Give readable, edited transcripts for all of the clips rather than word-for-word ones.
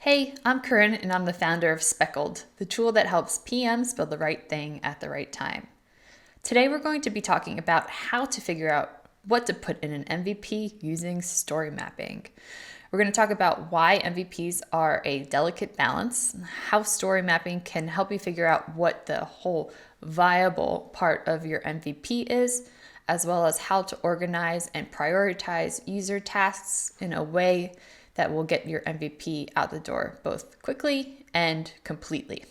Hey, I'm Corinne and I'm the founder of Speckled, the tool that helps PMs build the right thing at the right time. Today we're going to be talking about how to figure out what to put in an MVP using story mapping. We're going to talk about why MVPs are a delicate balance, how story mapping can help you figure out what the whole viable part of your MVP is, as well as how to organize and prioritize user tasks in a way that will get your MVP out the door both quickly and completely.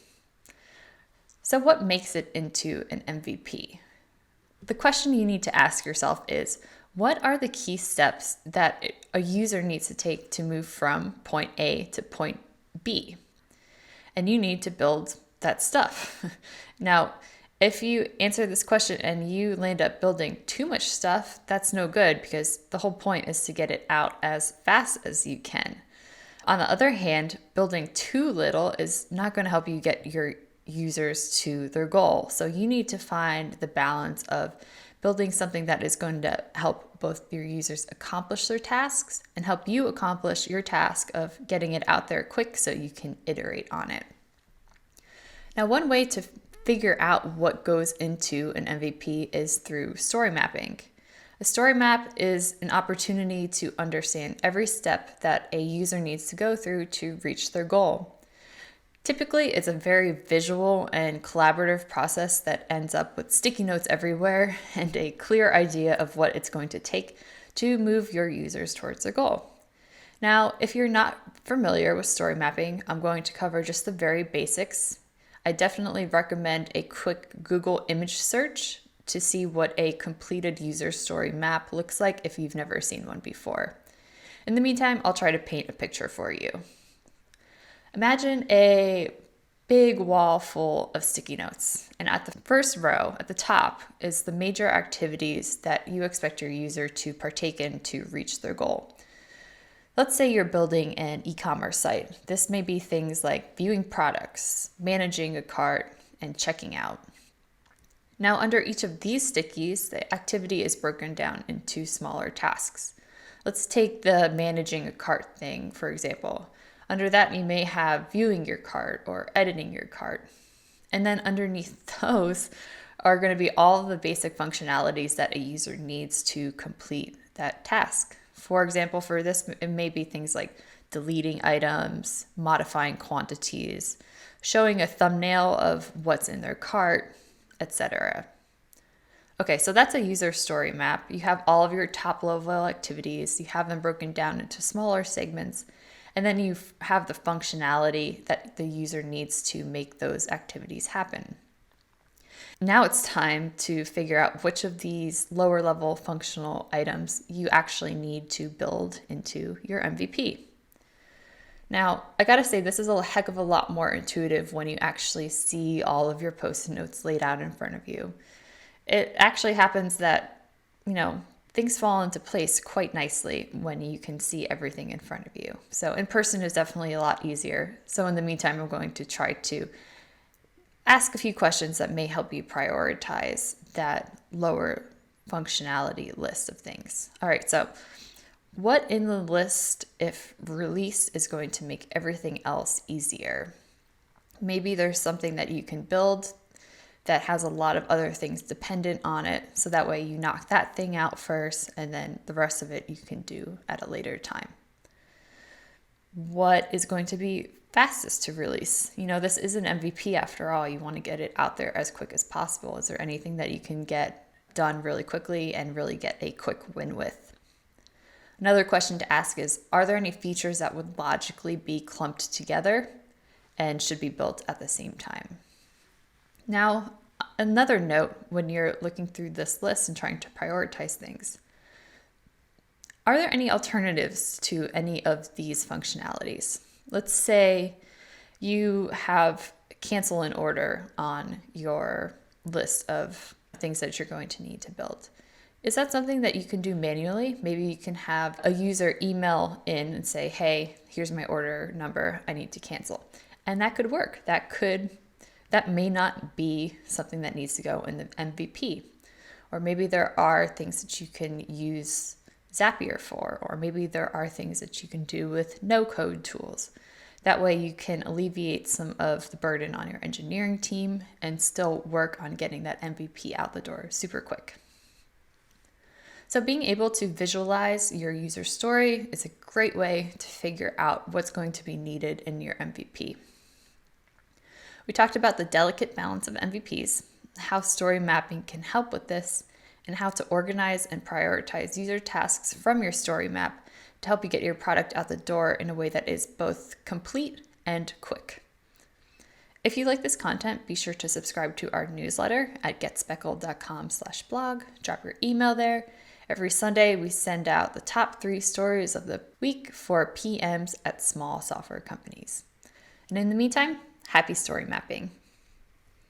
So, what makes it into an MVP? The question you need to ask yourself is, what are the key steps that a user needs to take to move from point A to point B? And you need to build that stuff. Now, if you answer this question and you land up building too much stuff, that's no good because the whole point is to get it out as fast as you can. On the other hand, building too little is not going to help you get your users to their goal. So you need to find the balance of building something that is going to help both your users accomplish their tasks and help you accomplish your task of getting it out there quick so you can iterate on it. Now, one way to figure out what goes into an MVP is through story mapping. A story map is an opportunity to understand every step that a user needs to go through to reach their goal. Typically, it's a very visual and collaborative process that ends up with sticky notes everywhere and a clear idea of what it's going to take to move your users towards their goal. Now, if you're not familiar with story mapping, I'm going to cover just the very basics. I definitely recommend a quick Google image search to see what a completed user story map looks like if you've never seen one before. In the meantime, I'll try to paint a picture for you. Imagine a big wall full of sticky notes, and at the first row, at the top, is the major activities that you expect your user to partake in to reach their goal. Let's say you're building an e-commerce site. This may be things like viewing products, managing a cart, and checking out. Now, under each of these stickies, the activity is broken down into smaller tasks. Let's take the managing a cart thing, for example. Under that, you may have viewing your cart or editing your cart. And then underneath those are going to be all the basic functionalities that a user needs to complete that task. For example, for this, it may be things like deleting items, modifying quantities, showing a thumbnail of what's in their cart, etc. Okay, so that's a user story map. You have all of your top level activities, you have them broken down into smaller segments, and then you have the functionality that the user needs to make those activities happen. Now it's time to figure out which of these lower level functional items you actually need to build into your MVP. Now, I gotta say, this is a heck of a lot more intuitive when you actually see all of your post-it notes laid out in front of you. It actually happens that, things fall into place quite nicely when you can see everything in front of you. So in person is definitely a lot easier. So in the meantime, I'm going to try to ask a few questions that may help you prioritize that lower functionality list of things. All right, so what in the list, if release, is going to make everything else easier? Maybe there's something that you can build that has a lot of other things dependent on it, so that way you knock that thing out first and then the rest of it you can do at a later time. What is going to be fastest to release? This is an MVP after all. You want to get it out there as quick as possible. Is there anything that you can get done really quickly and really get a quick win with? Another question to ask is, are there any features that would logically be clumped together and should be built at the same time? Now, another note when you're looking through this list and trying to prioritize things, are there any alternatives to any of these functionalities? Let's say you have cancel an order on your list of things that you're going to need to build. Is that something that you can do manually? Maybe you can have a user email in and say, hey, here's my order number, I need to cancel. And that could work. That may not be something that needs to go in the MVP. Or maybe there are things that you can use Zapier for, or maybe there are things that you can do with no-code tools. That way you can alleviate some of the burden on your engineering team and still work on getting that MVP out the door super quick. So being able to visualize your user story is a great way to figure out what's going to be needed in your MVP. We talked about the delicate balance of MVPs, how story mapping can help with this, and how to organize and prioritize user tasks from your story map to help you get your product out the door in a way that is both complete and quick. If you like this content, be sure to subscribe to our newsletter at getspeckled.com/blog. Drop your email there. Every Sunday, we send out the top 3 stories of the week for PMs at small software companies. And in the meantime, happy story mapping.